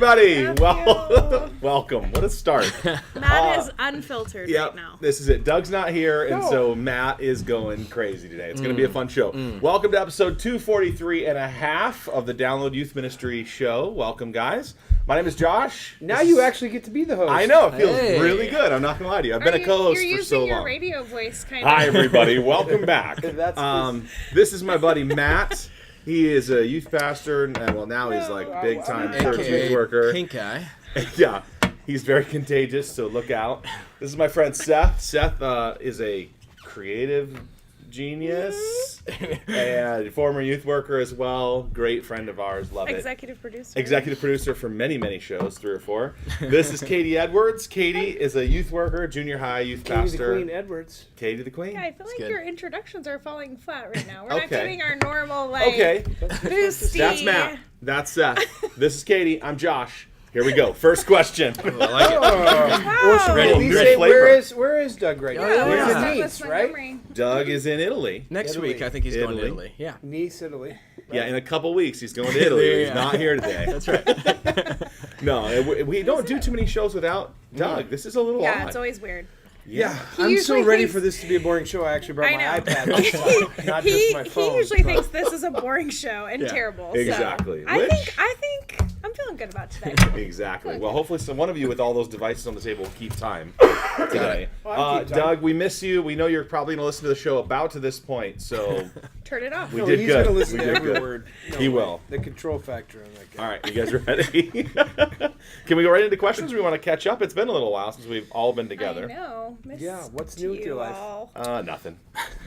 everybody. Matthew. Welcome. What a start. Matt is unfiltered right now. This is it. Doug's not here, and so Matt is going crazy today. It's going to be a fun show. Welcome to episode 243 and a half of the Download Youth Ministry show. Welcome, guys. My name is Josh. Now you actually get to be the host. I know. It feels really good. I'm not going to lie to you. I've been a co-host for so long. You're using your radio voice kind of. Hi, everybody. Welcome back. That's this is my buddy, Matt. He is a youth pastor, and well, now he's like big-time church youth worker. Pink eye. Yeah, he's very contagious, so look out. This is my friend Seth. Seth is a creative genius and former youth worker as well. Great friend of ours. Love it. Executive producer for many, many shows, 3 or 4. This is Katie Edwards. Katie is a youth worker, junior high youth pastor. Katie the Queen Edwards. Katie the Queen. Yeah, I feel like good. your introductions are falling flat right now. We're Okay. not getting our normal, boosty. That's Matt. That's Seth. This is Katie. I'm Josh. Here we go. First question. I like it. Well, should we Ready. at least Good say flavor. where is Doug right now? Yeah. He's Yeah. in Nice, right? Doug is in Italy. Next Italy. week, I think he's going to Italy. Italy. Yeah. Nice, Italy. Yeah, in a couple weeks he's going to Italy. He's Yeah. not here today. That's right. No, we don't do too many shows without Doug. This is a little Yeah, odd. it's always weird. Yeah, He I'm so usually ready thinks- for this to be a boring show. I actually brought I my know. iPad this time, not just my phone. He usually thinks this is a boring show and Yeah, terrible. exactly. So I Which- think I'm feeling good about today. Exactly. Well, hopefully one of you with all those devices on the table will keep time today. Well, I keep time. Doug, we miss you. We know you're probably going to listen to the show about to this point, so Turn it off. we No, did he's good. gonna listen We to did every good. word. No He way. will. The control factor on that guy. All right, you guys ready? Can we go right into questions? Or we want to catch up. It's been a little while since we've all been together. I know. Yeah, what's new with your life? all. Nothing.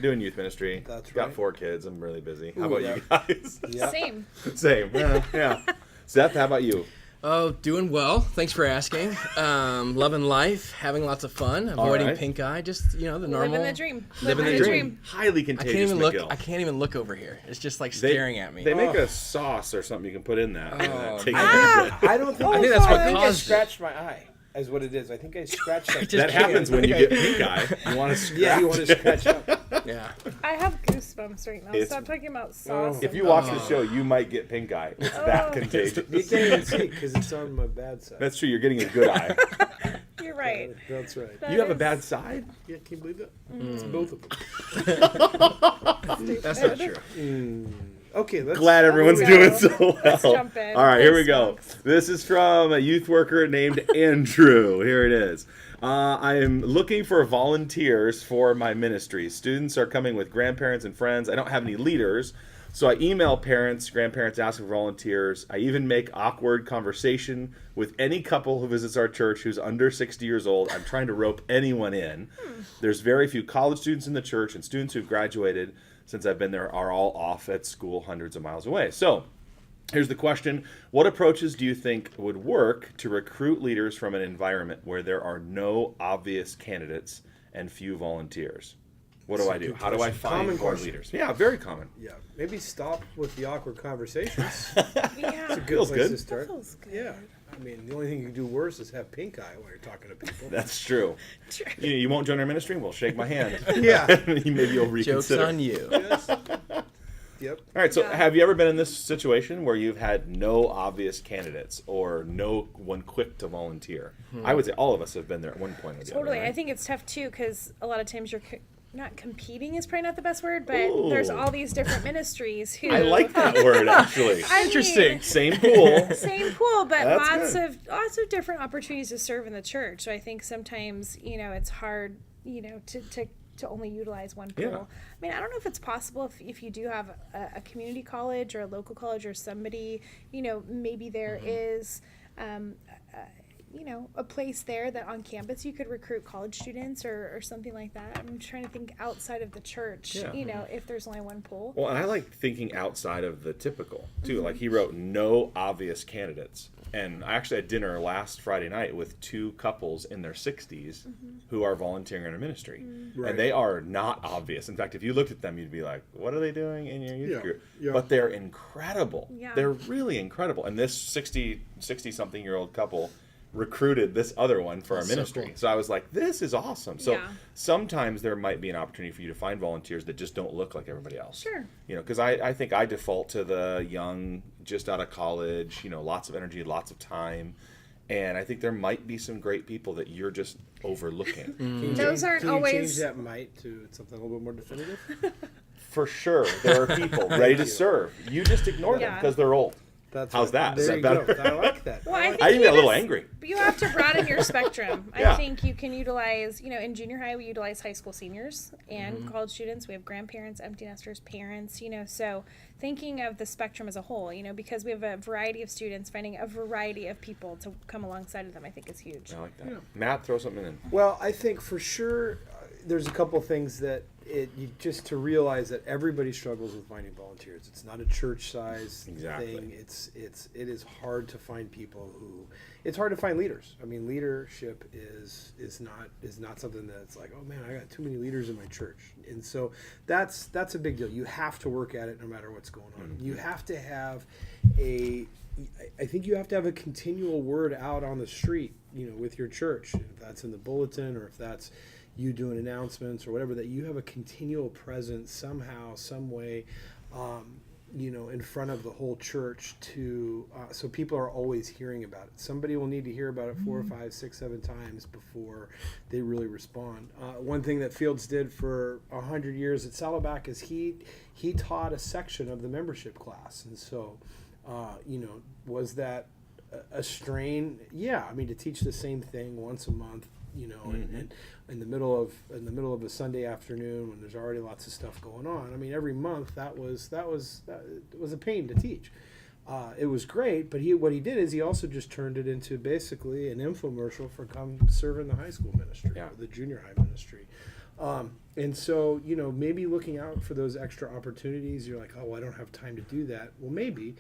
Doing youth ministry. That's Got right. 4 kids. I'm really busy. How Ooh, about yeah. you guys? Yeah. Same. Same. Yeah. Seth, how about you? Oh, doing well. Thanks for asking. Loving life, having lots of fun, avoiding right. pink eye. Just the normal. Living the dream. Living the dream. Highly I contagious. can't even look. McGill. I can't even look over here. It's just like staring at me. They make a sauce or something you can put in that. Oh, Take man. it. I don't think. I think that's what I caused it. scratched my eye. Is what it is. I think I scratched that. Just That happens when you Okay. get pink eye. You want to scratch. Yeah, you want to scratch up. Yeah. I have goosebumps right now. It's- Stop talking about sauce. If you watch the show, you might get pink eye. It's that You contagious. can't even see because it's on my bad side. That's true. You're getting a good eye. You're right. That's right. That You have a is- bad side? Yeah, can you believe that? It's both of them. That's not true. Okay, let's. Glad everyone's go. doing so well. Let's jump in. All right, here we Thanks, go. folks. This is from a youth worker named Andrew. Here it is. I am looking for volunteers for my ministry. Students are coming with grandparents and friends. I don't have any leaders, so I email parents, grandparents asking for volunteers. I even make awkward conversation with any couple who visits our church who's under 60 years old. I'm trying to rope anyone in. There's very few college students in the church, and students who've graduated since I've been there are all off at school hundreds of miles away. So here's the question. What approaches do you think would work to recruit leaders from an environment where there are no obvious candidates and few volunteers? What do I do? How do I find Common more question. leaders? Yeah, very common. Yeah, maybe stop with the awkward conversations. Yeah. Good Feels place good. to start. Feels good. Yeah, I mean, the only thing you can do worse is have pink eye while you're talking to people. That's true. You won't join our ministry? Well, shake my hand. Yeah. Maybe you'll Jokes reconsider. on you. Yes. Yep. All right, so Yeah. have you ever been in this situation where you've had no obvious candidates or no one quick to volunteer? I would say all of us have been there at one point or the Totally. other. Right? I think it's tough too because a lot of times you're not competing is probably not the best word, but Ooh. there's all these different ministries who. I like that word, actually. I mean, Interesting. Same pool. Same pool, but That's lots of different opportunities to serve in the church. So I think sometimes it's hard to only utilize one pool. Yeah. I mean, I don't know if it's possible if you do have a community college or a local college or somebody, maybe there is. A place there that on campus you could recruit college students or something like that. I'm trying to think outside of the church, Yeah. if there's only one pool. Well, and I like thinking outside of the typical, too. Like, he wrote no obvious candidates. And I actually had dinner last Friday night with 2 couples in their 60s who are volunteering in our ministry. Right. And they are not obvious. In fact, if you looked at them, you'd be like, what are they doing in your youth Yeah, group? yeah. But they're incredible. Yeah. They're really incredible. And this 60-something-year-old couple recruited this other one for That's our so ministry. cool. So I was like, this is awesome. So Yeah. sometimes there might be an opportunity for you to find volunteers that just don't look like everybody else. Sure. You know, because I think I default to the young, just out of college, you know, lots of energy, lots of time. And I think there might be some great people that you're just overlooking. Those aren't Can you always. change that might to something a little bit more definitive? For sure, there are people ready to serve. You just ignore them Yeah. because they're old. That's How's right. that? Is There that you better? go. I like that. Well, I think I even you got a little just- angry. But you have to broaden your spectrum. Yeah. I think you can utilize, in junior high, we utilize high school seniors and college students. We have grandparents, empty nesters, parents, so thinking of the spectrum as a whole, because we have a variety of students, finding a variety of people to come alongside of them, I think is huge. I like that. Matt, throw something in. Well, I think for sure there's a couple things that just to realize that everybody struggles with finding volunteers. It's not a church size Exactly. thing. It is hard to find people it's hard to find leaders. I mean, leadership is not something that's like, oh man, I got too many leaders in my church. And so that's a big deal. You have to work at it no matter what's going on. You have to have I think you have to have a continual word out on the street, with your church. If that's in the bulletin or if that's you doing announcements or whatever, that you have a continual presence somehow, some way, in front of the whole church so people are always hearing about it. Somebody will need to hear about it 4, 5, 6, 7 times before they really respond. One thing that Fields did for 100 years at Saddleback is he taught a section of the membership class. And so, was that a strain? Yeah. I mean, to teach the same thing once a month, and in the middle of a Sunday afternoon when there's already lots of stuff going on. I mean, every month that was a pain to teach. It was great, but what he did is he also just turned it into basically an infomercial for come serve in the high school ministry, or the junior high ministry. And so, maybe looking out for those extra opportunities, you're like, oh, well, I don't have time to do that. Well, maybe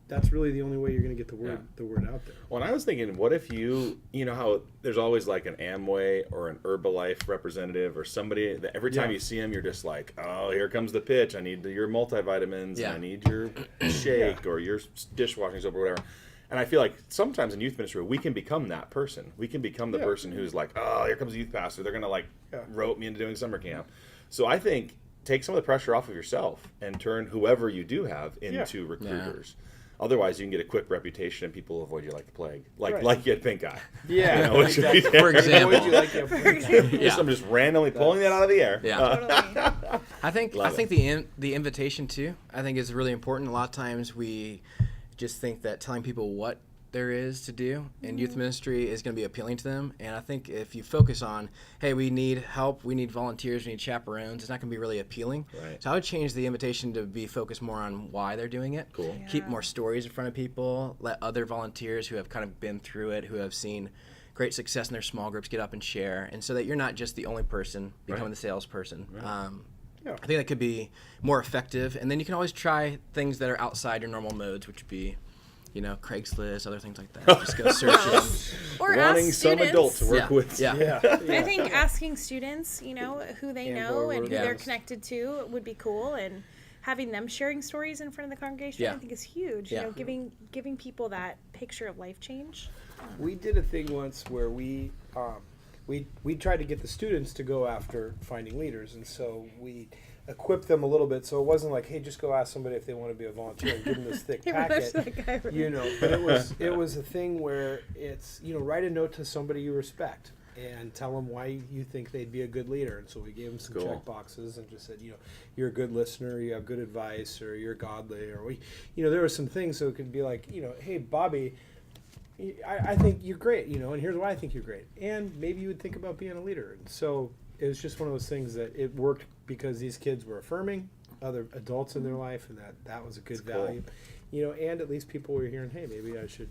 that's really the only way you're going to get the word out there. Well, and I was thinking, what if you know how there's always like an Amway or an Herbalife representative or somebody that every time you see them, you're just like, oh, here comes the pitch. I need your multivitamins. Yeah. And I need your shake or your dishwashing soap or whatever. And I feel like sometimes in youth ministry, we can become that person. We can become the person who's like, oh, here comes the youth pastor. They're going to rope me into doing summer camp. So I think take some of the pressure off of yourself and turn whoever you do have into recruiters. Otherwise, you can get a quick reputation and people will avoid you like the plague. Like you at Pink Eye. Yeah. For example. Would you like to I'm just randomly pulling that out of the air. Yeah. Totally. I think the invitation too, I think is really important. A lot of times we just think that telling people what there is to do in youth ministry is going to be appealing to them. And I think if you focus on, hey, we need help, we need volunteers, we need chaperones, it's not going to be really appealing. Right. So I would change the invitation to be focused more on why they're doing it. Cool. Yeah. Keep more stories in front of people. Let other volunteers who have kind of been through it, who have seen great success in their small groups, get up and share. And so that you're not just the only person becoming the salesperson. I think that could be more effective. And then you can always try things that are outside your normal modes, which would be, Craigslist, other things like that. Just go searching. Or Wanting ask some students. adult to work with. Yeah. I think asking students, who they know and who Yeah. they're connected to would be cool, and having them sharing stories in front of the congregation, Yeah. I think is huge. Yeah. Giving people that picture of life change. We did a thing once where we tried to get the students to go after finding leaders, and so we equipped them a little bit. So it wasn't like, hey, just go ask somebody if they want to be a volunteer and give them this thick Hey, there's packet, that guy over there. But it was a thing where it's write a note to somebody you respect and tell them why you think they'd be a good leader. And so we gave them some check boxes and just said, you're a good listener, you have good advice, or you're godly, or there were some things. So it could be like, hey, Bobby, I think you're great, and here's why I think you're great. And maybe you would think about being a leader. And so it was just one of those things that it worked because these kids were affirming other adults in their life, and that was a good value. And at least people were hearing, hey, maybe I should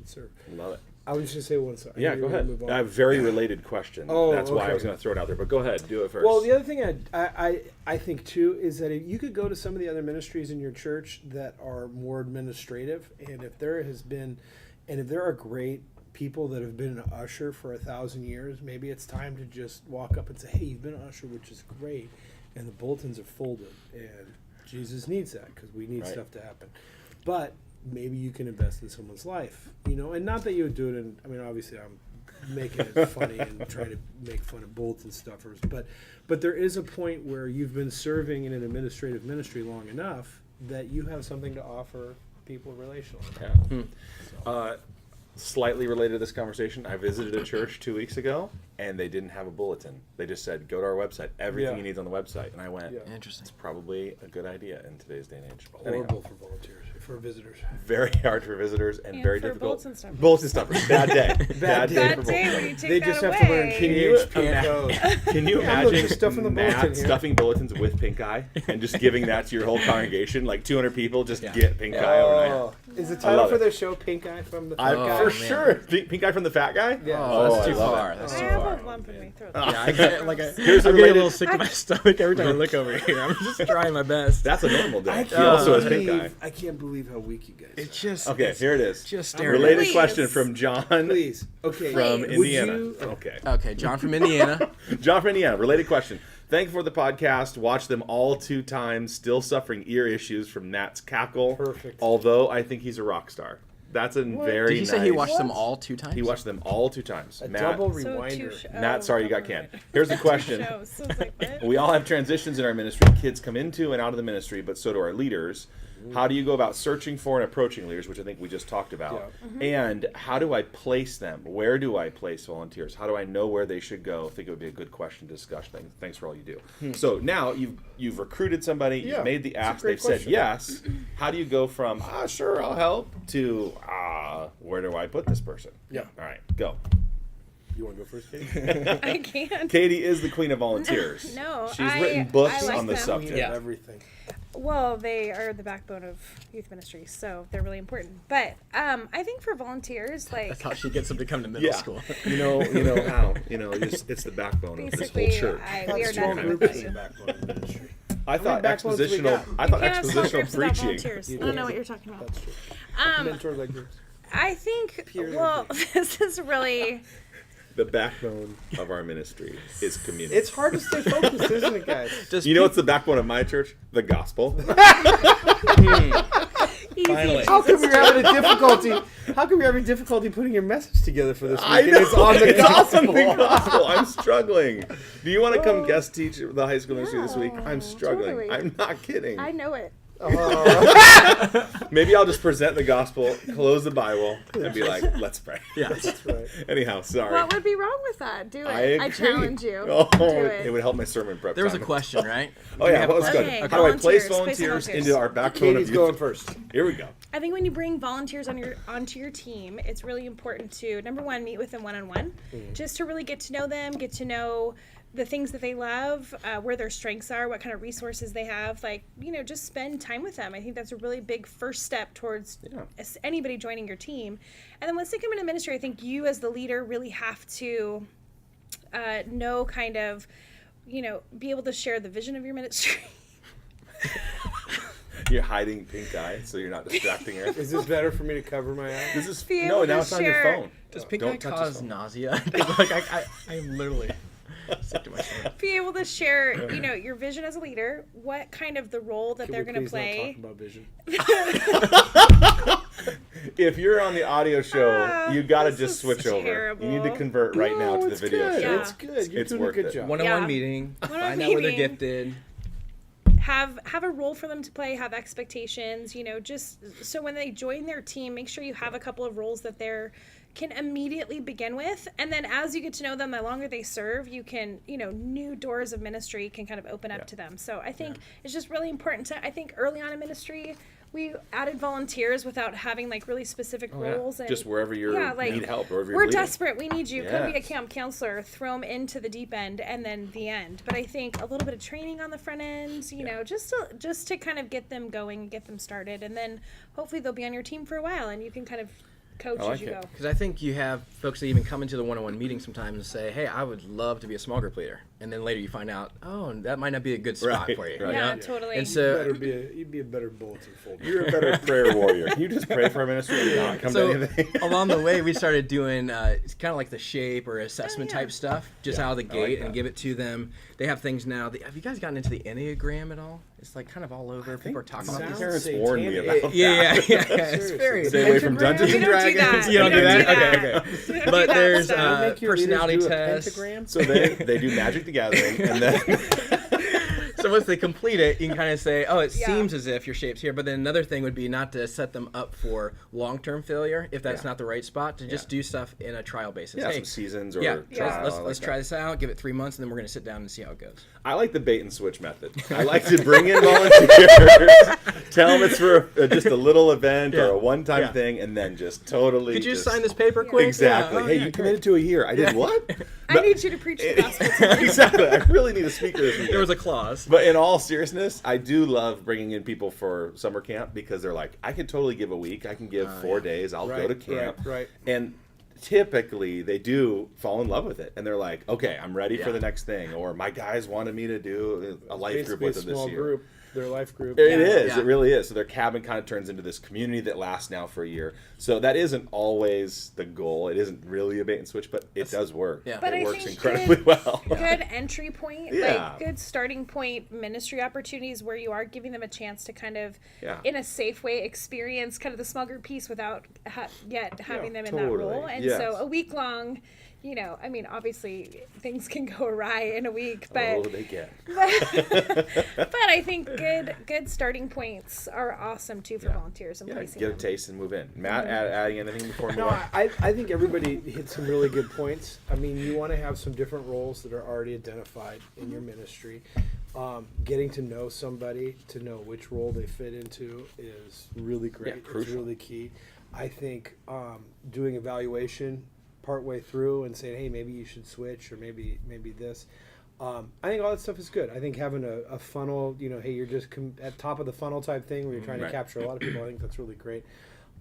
serve. Love it. I was just going to say one second. Yeah, go ahead. I have a very related question. Oh, That's why I okay. was going to throw it out there. But go ahead, do it first. Well, the other thing I think too is that if you could go to some of the other ministries in your church that are more administrative, and if there are great people that have been an usher for 1,000 years, maybe it's time to just walk up and say, hey, you've been an usher, which is great, and the bulletins are folded, and Jesus needs that because we need stuff to happen. But maybe you can invest in someone's life, and not that you would do it in, I mean, obviously I'm making it funny and trying to make fun of bulletin stuffers, but there is a point where you've been serving in an administrative ministry long enough that you have something to offer people relationally. Yeah. Slightly related to this conversation, I visited a church 2 weeks ago, and they didn't have a bulletin. They just said, go to our website. Everything you need is on the website. And I went, Interesting. it's probably a good idea in today's day and age. Horrible for volunteers, for visitors. Very hard for visitors and very for difficult. bulletin stuffers. Bulletin stuffers. Bad day. Bad day That for day bulletin when you stuffers. take They that just away. have to learn PHP code. Can you Yeah, look, imagine there's stuff in the bulletin Matt here. stuffing bulletins with pink eye and just giving that to your whole congregation? Like 200 people just get pink eye overnight. Is the I title love for it. their show Pink Eye from the I, Fat for Guy? sure. Pink eye from the fat guy? Yeah. Oh, that's I too love far. it. That's I too have far. a lump in my throat. Yeah, I get like a. Here's a I get a related- little sick to my stomach every time I look over here. I'm just trying my best. That's a normal day. I He also has pink eye. I can't believe how weak you guys are. It's just Okay, here it is. just staring. Related Please. question from John Please. Okay. from Would Indiana. you- Okay. Okay, John from Indiana. John from Indiana. Related question. Thank you for the podcast. Watched them all 2 times. Still suffering ear issues from Nat's cackle. Perfect. Although I think he's a rock star. That's a very Did he say he nice- watched them all 2 times? He watched them all 2 times. A Matt, double So rewinder. Matt, sorry you got canned. Here's the question. Shows. So it's like, what? We all have transitions in our ministry. Kids come into and out of the ministry, but so do our leaders. How do you go about searching for and approaching leaders, which I think we just talked about? Yeah. And how do I place them? Where do I place volunteers? How do I know where they should go? I think it would be a good question to discuss. Thanks for all you do. So now you've recruited somebody, Yeah, you've made the it's a ask, great they've said question. yes. How do you go from, sure, I'll help, to, where do I put this person? Yeah. All right, go. You want to go first, Katie? I can't. Katie is the queen of volunteers. No, She's I- written books I like on the them. subject. Yeah. Everything. Well, they are the backbone of youth ministry, so they're really important. But I think for volunteers, like That's how she gets them to come to middle school. You know how. It's the backbone of this whole basically, church. we are Small nothing group without is the you. backbone of ministry. I thought backbones we expositional. got? I thought Can't have small expositional groups without preaching. volunteers. I don't know what you're talking about. That's true. Mentor like groups. I think, Peer well, this is really, The backbone of our ministry is community. It's hard to stay focused, isn't it, guys? Does You know what's the backbone of my church? The gospel. easy. Finally. How come you're having a difficulty? How come you're having difficulty putting your message together for this week? I And know. it's on the It's gospel. on the gospel. I'm struggling. Do you want to come guest teach the high school ministry this week? I'm struggling. totally. I'm not kidding. I know it. Maybe I'll just present the gospel, close the Bible, and be like, let's pray. Yeah. That's right. Anyhow, sorry. What would be wrong with that? Do it. I agree. challenge you. Oh, Do it. it would help my sermon prep. There was a time. question, right? Oh Do we yeah, have what a was question? good? Okay, How do I place volunteers, place volunteers volunteers. into our backbone Katie's of going youth? first. Here we go. I think when you bring volunteers onto your team, it's really important to, number one, meet with them one-on-one, just to really get to know them, get to know the things that they love, where their strengths are, what kind of resources they have, just spend time with them. I think that's a really big first step towards anybody joining your team. And then once they come into ministry, I think you as the leader really have to know be able to share the vision of your ministry. You're hiding pink eye, so you're not distracting her. Is this better for me to cover my eyes? This is Be no. able Now to it's on your share- phone. Does pink Don't eye touch his cause phone. nausea? I am literally sick to my stomach. Be able to share, your vision as a leader, what kind of the role that Can they're we going to please not play. talk about vision? If you're on the audio show, you got to this just is switch over. terrible. You need to convert right now to the it's video good. show. Yeah. It's good. You're It's doing a worth good it. job. One-on-one Yeah. meeting. One-on-one Find out where they're meeting. gifted. Have a role for them to play, have expectations, just so when they join their team, make sure you have a couple of roles that they're can immediately begin with, and then as you get to know them, the longer they serve, you can new doors of ministry can kind of open up to them. So I think it's just really important to, I think early on in ministry we added volunteers without having really specific roles, and Just wherever you need help, wherever you're we're leading. desperate, we need you, could be a Yes. camp counselor, throw them into the deep end and then the end. But I think a little bit of training on the front end, just to kind of get them going and get them started, and then hopefully they'll be on your team for a while and you can kind of coach I like as you it. go. Because I think you have folks that even come into the one-on-one meeting sometimes and say, hey, I would love to be a small group leader. And then later you find out, oh, that might not be a good spot Right, for you. right. you know? Yeah, totally. And so, You'd be a better bulletin folder. You're a better prayer warrior. Can you just pray for our ministry and not come to anything? along the way, we started doing it's kind of like the shape or assessment type stuff, just out of the I like gate, that. and give it to them. They have things now. Have you guys gotten into the Enneagram at all? It's like kind of all over. People are talking about sounds these. Parents satanic. warned me about that. Yeah. It's Seriously. very. Stay away from Dungeons We and don't do Dragons. that. You don't We do don't that? do Okay. We don't But do that there's stuff. Make your leaders personality do a tests. pentagram? So they do Magic the Gathering, and then So once they complete it, you can kind of say, oh, it Yeah. seems as if your shape's here. But then another thing would be not to set them up for long-term failure if that's Yeah. not the right spot, to just do stuff in a trial basis. yeah, Hey, some seasons or yeah, trial. let's I like try that. this out, give it 3 months, and then we're going to sit down and see how it goes. I like the bait and switch method. I like to bring in volunteers, tell them it's for just a little event or a one-time Yeah. thing, and then just totally. Could you just, sign this paper quick? Exactly. Yeah. Oh, Hey, yeah, you great. committed to a year. I did what? I need you to preach the gospel to me. Exactly. I really need a speaker this weekend. There was a clause. But in all seriousness, I do love bringing in people for summer camp because they're like, I can totally give a week. I can give 4 days. I'll go to camp. Right. And typically they do fall in love with it. And they're like, okay, I'm ready for Yeah. the next thing. Or my guys wanted me to do a life group Basically, with a them this small year. group, their life group. It is. Yeah. It really is. So their cabin kind of turns into this community that lasts now for a year. So that isn't always the goal. It isn't really a bait and switch, but it does work. Yeah. But It I works think incredibly well. Good entry point, Yeah. like good starting point ministry opportunities where you are giving them a chance to kind of, Yeah. in a safe way, experience kind of the small group piece without yet having them in that totally. role. And Yes. so a week long, you know, I mean, obviously things can go awry in a week, but Oh, they can. but I think good starting points are awesome too for volunteers and Yeah, placing get a them. taste and move in. Matt, adding anything before we move No, on? I think everybody hit some really good points. I mean, you want to have some different roles that are already identified in your ministry. Getting to know somebody, to know which role they fit into, is really great. Yeah, It's crucial. really key. I think doing evaluation partway through and saying, hey, maybe you should switch, or maybe this. I think all that stuff is good. I think having a funnel, you know, hey, you're just at top of the funnel type thing where you're trying Right. to capture a lot of people. I think that's really great.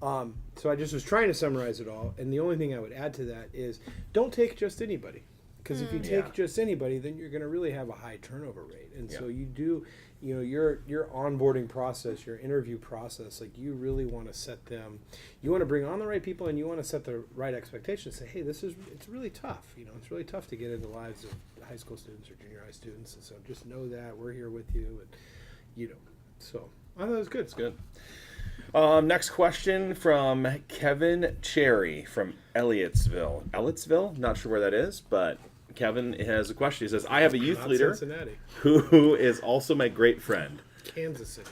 So I just was trying to summarize it all, and the only thing I would add to that is don't take just anybody, because if you take Yeah. just anybody, then you're going to really have a high turnover rate. And so Yeah. you do, you know, your onboarding process, your interview process, like you really want to set them, you want to bring on the right people, and you want to set the right expectations. Say, hey, it's really tough. You know, it's really tough to get into the lives of high school students or junior high students, and so just know that we're here with you, and you know, so I thought it was good. It's good. Next question from Kevin Cherry from Elliotsville. Elliotsville? Not sure where that is, but Kevin has a question. He says, I have a youth Not leader Cincinnati, who is also my great friend. Kansas City.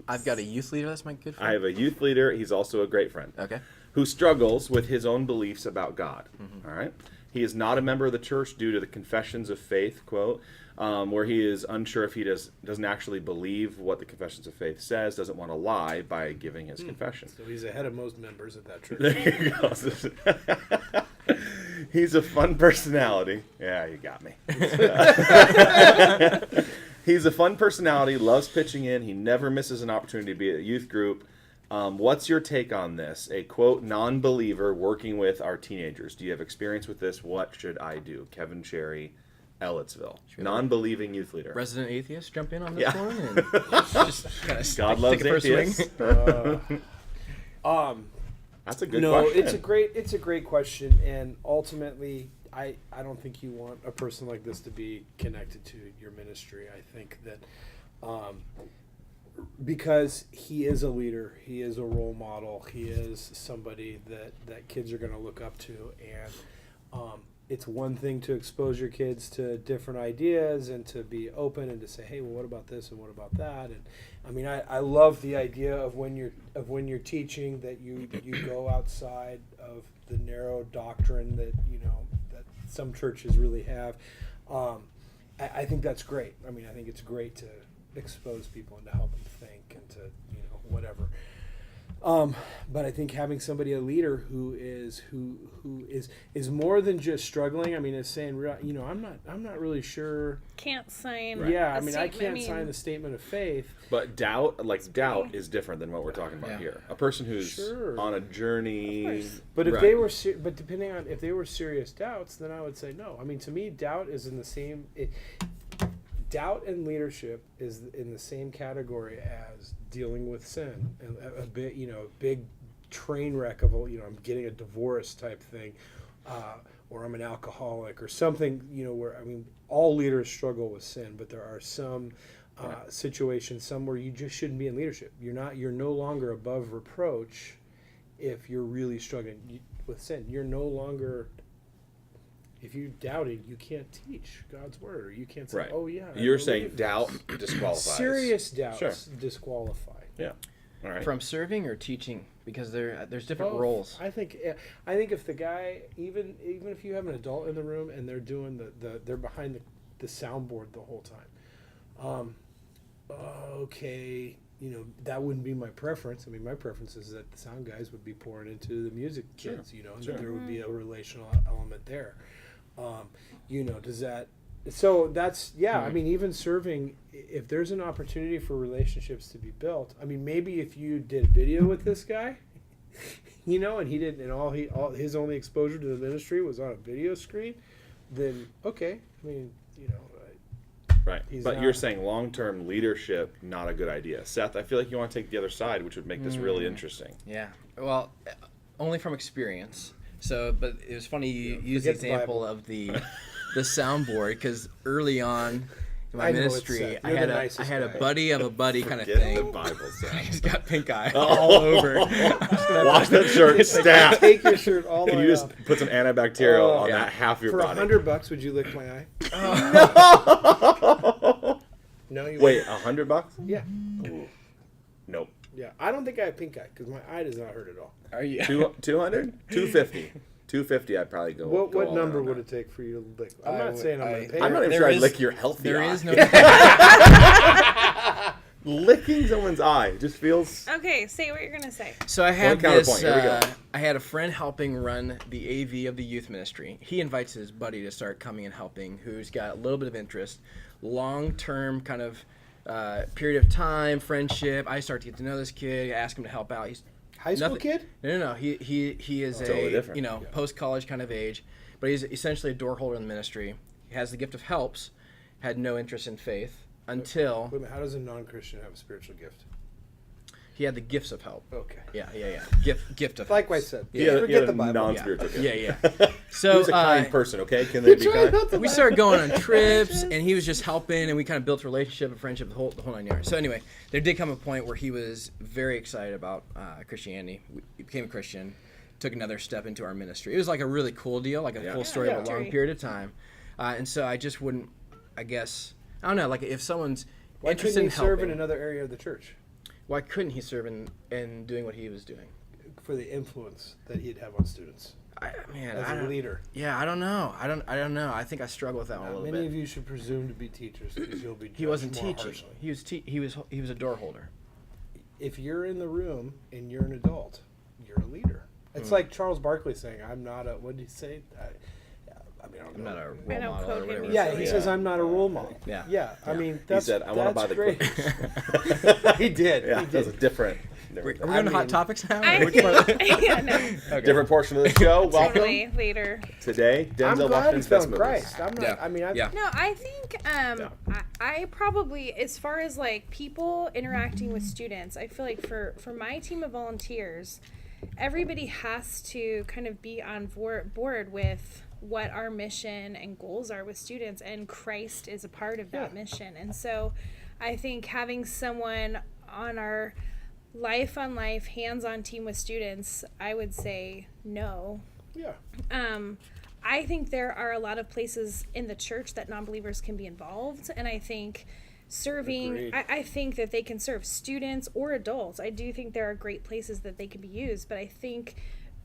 I've got a youth leader. That's my good friend. I have a youth leader. He's also a great friend. Okay. Who struggles with his own beliefs about God. All right. He is not a member of the church due to the confessions of faith, quote, where he is unsure if he doesn't actually believe what the confessions of faith says, doesn't want to lie by giving his confession. So he's ahead of most members at that church. There you go. He's a fun personality. Yeah, you got me. He's a fun personality, loves pitching in. He never misses an opportunity to be at a youth group. What's your take on this? A, quote, non-believer working with our teenagers. Do you have experience with this? What should I do? Kevin Cherry, Elliotsville. Non-believing youth leader. Resident atheist, jump in on this Yeah. one. And just kind of God loves take it for a swing. atheists. That's a good question. It's a great question, and ultimately, I don't think you want a person like this to be connected to your ministry. I think that because he is a leader, he is a role model, he is somebody that kids are going to look up to, and it's one thing to expose your kids to different ideas and to be open and to say, hey, well, what about this and what about that? And I mean, I love the idea of when you're teaching that you go outside of the narrow doctrine that that some churches really have. I think that's great. I mean, I think it's great to expose people and to help them think and to whatever. But I think having somebody, a leader who is more than just struggling. I mean, is saying, I'm not really sure. Can't sign. Yeah, a I mean, I statement. can't sign the statement of faith. But doubt is different than what we're talking about Yeah. here. A person who's Sure. on a journey. But if Right. they were, but depending on if they were serious doubts, then I would say no. I mean, to me, doubt is in the same. Doubt and leadership is in the same category as dealing with sin, and a big train wreck of I'm getting a divorce type thing, or I'm an alcoholic or something. Where I mean, all leaders struggle with sin, but there are some situation somewhere you just shouldn't be in leadership. You're no longer above reproach if you're really struggling with sin. You're no longer, if you doubted, you can't teach God's word, or you can't say, Right. oh yeah. I You're believe saying this. doubt disqualifies. Serious doubts Sure. disqualify. Yeah. All right. From serving or teaching, because there's different Both. roles. I think if the guy, even if you have an adult in the room and they're doing they're behind the soundboard the whole time, okay, that wouldn't be my preference. I mean, my preference is that the sound guys would be pouring into the music kids, and that there would be a relational element there. Does that? So that's, I mean, even serving, if there's an opportunity for relationships to be built, I mean, maybe if you did video with this guy, and he didn't, and all his only exposure to the ministry was on a video screen, then okay. I mean, Right. But you're saying long-term leadership, not a good idea. Seth, I feel like you want to take the other side, which would make this really interesting. Yeah. Well, only from experience. So, but it was funny you used the example of the soundboard, because early on in my ministry, I had a buddy of a buddy kind of thing. The Bible, Seth. He's got pink eye all over. Wash that shirt, stat. Take your shirt all the Can way you just off. put some antibacterial on Yeah. that half your For body? $100, would you lick my eye? No, you Wait, $100? Yeah. Ooh. Nope. Yeah. I don't think I have pink eye because my eye does not hurt at all. Are you? 200? 250. 250, I'd probably go. What all in number on would that. it take for you to lick? I'm not saying I'm going to pay. I'm not even There sure I'd is- lick your healthy There eye. is no. Licking someone's eye just feels. Okay, say what you're gonna say. So I had counterpoint. this. Here we go. I had a friend helping run the AV of the youth ministry. He invites his buddy to start coming and helping, who's got a little bit of interest, long-term kind of period of time, friendship. I start to get to know this kid. I ask him to help out. He's High school kid? No. He is Totally different. post-college kind of age, but he's essentially a door holder in the ministry. He has the gift of helps, had no interest in faith until Wait a minute, how does a non-Christian have a spiritual gift? he had the gifts of help. Okay. Yeah. Gift of Like I helps. said, He had forget a the Bible. non-spiritual gift. Yeah. He So was a kind person, okay? Can they be kind? we started going on trips, and he was just helping, and we kind of built a relationship, a friendship, the whole 9 yards. So anyway, there did come a point where he was very excited about Christianity. He became a Christian, took another step into our ministry. It was like a really cool deal, like a full story of a long period of time. And so I just wouldn't, I don't know, like if someone's Why interested couldn't in he serve helping, in another area of the church? why couldn't he serve in doing what he was doing? For the influence that he'd have on students As as a leader. Yeah, I don't know. I don't know. I think I struggle with that one a little Many bit. of you should presume to be teachers because you'll be judged He wasn't more teaching. harshly. He was a door holder. If you're in the room and you're an adult, you're a leader. It's like Charles Barkley saying, "I'm not a." What did he say? I mean, I don't I'm know. not a I role don't model quote or him whatever. Yeah, So, he yeah. says, "I'm not a role model." Yeah. Yeah. I Yeah. mean, He that's said, "I want to buy that's the great. Clippers." He did. Yeah, He that's a did. different. Are we different, going to I hot mean- topics now? I Which part? yeah, no, different portion of the show. Welcome totally later. today, I'm Denzel glad Washington's he's best found movies. Christ. I'm not. Yeah. I mean, Yeah. No, I think I probably, as far as like people interacting with students, I feel like for my team of volunteers, everybody has to kind of be on board with what our mission and goals are with students, and Christ is a part of that mission. And so I think having someone on our life on life, hands-on team with students, I would say no. Yeah. I think there are a lot of places in the church that non-believers can be involved, and I think serving, I think that they can serve students or adults. I do think there are great places that they can be used, but I think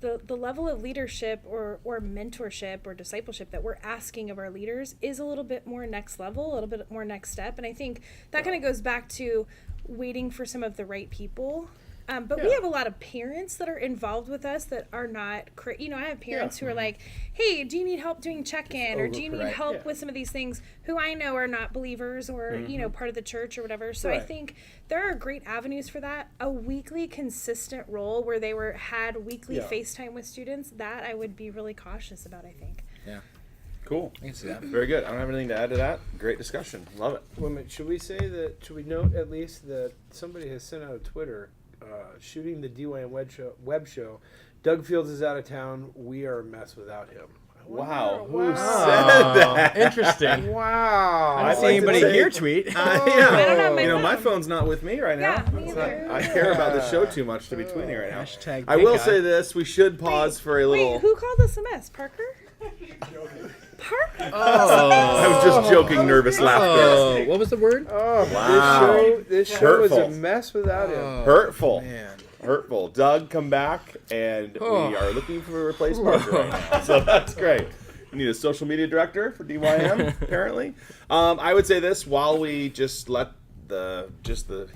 the level of leadership or mentorship or discipleship that we're asking of our leaders is a little bit more next level, a little bit more next step, and I think that kind of goes back to waiting for some of the right people. But we have a lot of parents that are involved with us that are not, I have parents who are like, hey, do you need help doing check-in? Or do you need help with some of these things, who I know are not believers or, part of the church or whatever. So I think there are great avenues for that. A weekly consistent role where they had weekly FaceTime with students, that I would be really cautious about, I think. Yeah. Cool. I can see that. Very good. I don't have anything to add to that. Great discussion. Love it. Wait a minute, should we note at least that somebody has sent out a Twitter shooting the DYN web show. Doug Fields is out of town. We are a mess without him. I Wow. Who Wow. said that? Interesting. Wow. I I'd don't see like to anybody say- here tweet. Yeah. I don't have my You know, my phone. phone's not with me right now. Yeah, me It's not- either. I care about the show too much to be tweeting right now. Hashtag I will pink eye. say this: we should pause for a little. Wait, who called us a mess? Parker? Parker? I was just joking, nervous laughter. Oh, what was the word? Oh, Wow. this show is a Hurtful. mess without him. Hurtful. Man. Hurtful. Doug, come back, and Oh. we are looking for a replacement right now. So that's great. We need a social media director for DYM, apparently. I would say this: while we just let the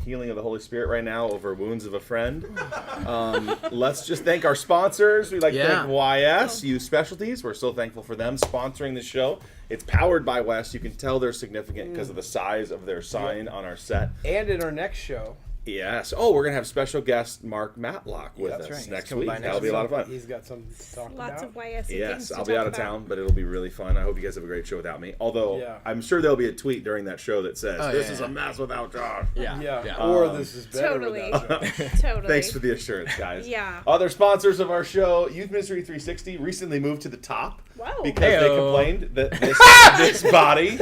healing of the Holy Spirit right now over wounds of a friend, let's just thank our sponsors. We'd like to Yeah. thank YS Youth Specialties. We're so thankful for them sponsoring the show. It's powered by West. You can tell they're significant because of the size of their sign on our set. And in our next show, Yes. Oh, we're gonna have special guest Mark Matlock with that's us right. He's next coming week. by next That'll be a lot of fun. he's got something to talk Lots about. of YS things Yes, to I'll be talk out of about. town, but it'll be really fun. I hope you guys have a great show without me. Although Yeah. I'm sure there'll be a tweet during that show that says, Oh, "This yeah, is yeah. a mess without Josh." Yeah. Or this is better Totally. without Josh. Totally. Thanks for the assurance, guys. Yeah. Other sponsors of our show, Youth Ministry 360 recently moved to the top Whoa. because they Heyo. complained that this body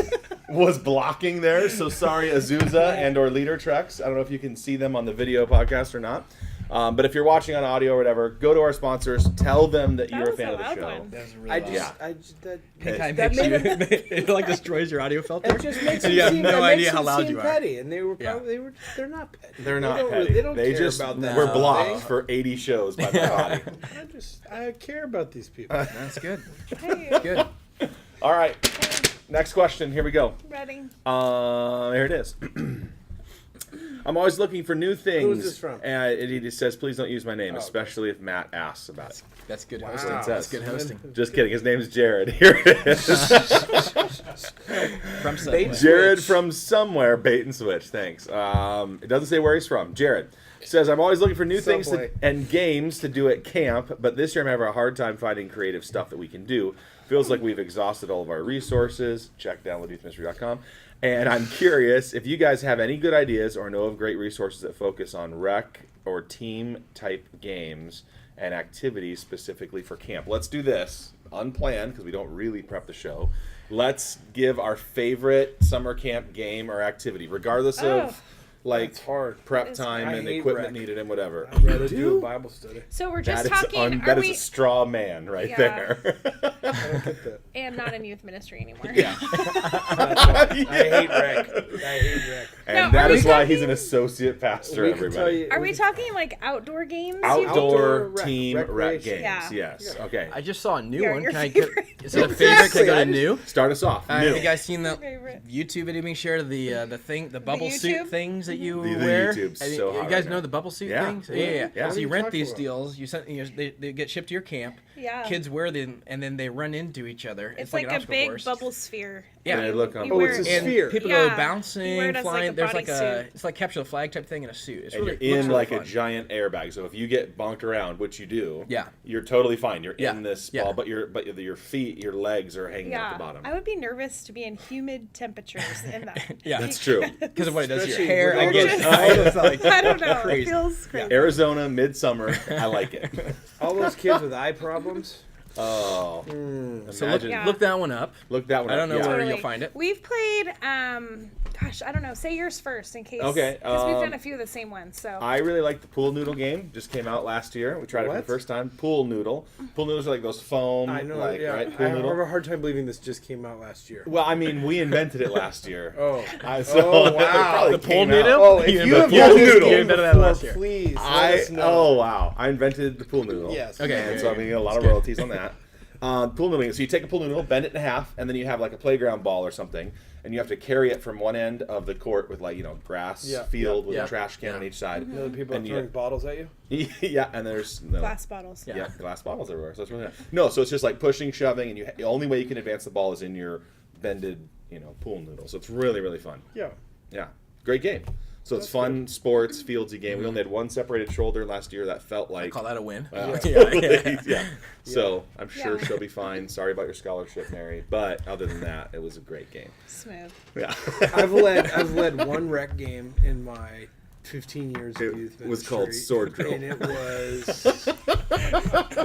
was blocking theirs. So sorry, Azusa and or Leader Trex. I don't know if you can see them on the video podcast or not. But if you're watching on audio or whatever, go to our sponsors. Tell them that you're a was fan a of the loud show. one. That was really I loud. just, that Pink eye that makes made you, him, it like destroys your audio filter. it just makes and them you have seem, no that idea makes how them loud seem you are. petty, and they were Yeah. probably they're not petty. They're not they don't, petty. They don't They care just about that. were whole blocked thing. for 80 shows by the body. I care about these people. That's good. Hey, Good. All right. Next question. Here we go. ready? Here it is. I'm always looking for new things. Who is this from? And it just says, please don't use my name, Oh, especially if Matt asks about it. That's good Wow. hosting. That's That's good hosting. Just kidding. His name's Jared. Here it is. From Subway. Bates. Jared Switch. from somewhere. Bait and switch. Thanks. It doesn't say where he's from. Jared says, I'm always looking for new things Subway. and games to do at camp, but this year I'm having a hard time finding creative stuff that we can do. Feels like we've exhausted all of our resources. Check downloadyouthministry.com. And I'm curious if you guys have any good ideas or know of great resources that focus on rec or team type games and activities specifically for camp. Let's do this unplanned because we don't really prep the show. Let's give our favorite summer camp game or activity, regardless of like That's hard. prep It's time hard. and I hate equipment rec. needed and whatever. I'd rather do Do? a Bible study. So we're just That is talking. that Are is we? a straw man right Yeah. there. I don't get that. And not in youth ministry anymore. Yeah. I hate rec. I hate rec. And No, that are is we why he's talking- an associate pastor, We can tell everybody. you. Are we talking like outdoor games? you Outdoor Outdoor rec- team rec recreation. games. Yeah. Yes. Okay. I just saw a new Yeah, one. your Can I favorite. is it a favorite? Can I go to Exactly. new? Start us off. New. Have you guys seen the Favorite. YouTube video being shared of the bubble YouTube? suit things that you The wear? YouTube's And so you hot guys right know now. the bubble suit Yeah. things? Yeah. Yeah. What So are you you rent talking these about? deals. They get shipped to your camp. Yeah. Kids wear them and then they run into each other. It's like like an a obstacle big course. bubble sphere. Yeah. And they look on You Oh, wear it's a it- And sphere. people Yeah. go You wear bouncing, it as, like, flying. a There's like bodysuit. it's like capture the flag type thing in a suit. It's And really you're in looks like really a fun. giant airbag. So if you get bonked around, which you do, Yeah. you're totally fine. You're Yeah. in this Yeah. ball, but your feet, your legs are hanging out Yeah. the bottom. I would be nervous to be in humid temperatures in that. Yeah. That's true. Because of what it does to your Especially hair. with I all get those- it's like I don't know. crazy. It feels crazy. Arizona, midsummer. I like it. All those kids with eye problems. Oh, So imagine. Yeah. look that one up. Look that one I up. don't know Yeah. where Totally. you'll find it. We've played, gosh, I don't know. Say yours first in case. Okay, Because we've done a few of the same ones. So. I really like the pool noodle game. Just came out last year. We tried it for the What? first time. Pool noodle. Pool noodles are like those foam, I know. like Yeah. right. I Pool have noodle. a hard time believing this just came out last year. Well, I mean, we invented it last year. Oh. So Oh, it wow. probably The pool came noodle? out. Oh, if You you have invented done the this pool game noodle. before, that last year. please let I us know. oh wow! I invented the pool noodle. Yes. Okay. And Yeah, so I'm yeah, gonna get a lot of That's good. royalties on that. Pool noodling. So you take a pool noodle, bend it in half, and then you have like a playground ball or something, and you have to carry it from one end of the court with like grass Yeah. field with Yeah. a trash can Yeah. on each side. You know the people And throwing you- bottles at you? Yeah, and there's no. Glass bottles. Yeah, glass bottles everywhere. So it's really nice. No, so it's just like pushing, shoving, and the only way you can advance the ball is in your bended, pool noodle. So it's really, really fun. Yeah. Yeah, great game. So it's fun, sports, fieldsy game. We only had one separated shoulder last year. That felt like. Call that a win. Wow. Yeah. Yeah. So I'm sure Yeah. she'll be fine. Sorry about your scholarship, Mary. But other than that, it was a great game. Smooth. Yeah. I've led one rec game in my 15 years of youth It was ministry, called Sword Drill. and it was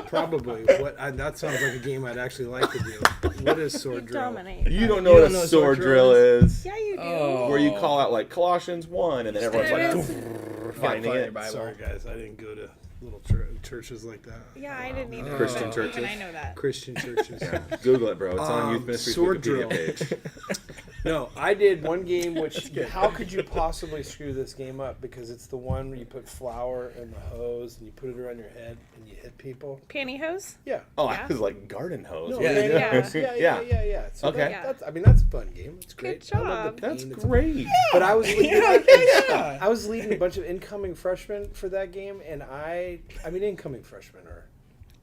probably that sounds like a game I'd actually like to do. What is Sword Drill? Dominate. You don't know what a sword drill is. Yeah, you do. Where you call out like Colossians 1 and then everyone's It like finding Your it. Bible. Sorry, guys, I didn't go to little churches like that. Yeah, I didn't either. Christian but churches. even I know that. Christian churches. Google it, bro. It's on Youth Ministry's Sword Wikipedia Drill. page. No, I did one game which how could you possibly screw this game up? Because it's the one where you put flour in the hose and you put it around your head and you hit people. Pantyhose? Yeah. Oh, Yeah. I was like garden hose. No, What did you yeah. do? yeah. So Okay. that's I mean that's a fun game. It's great. Good I love job. the pain. That's It's- great. But I was leading, Yeah. I was leading a bunch of incoming freshmen for that game, and I mean incoming freshmen are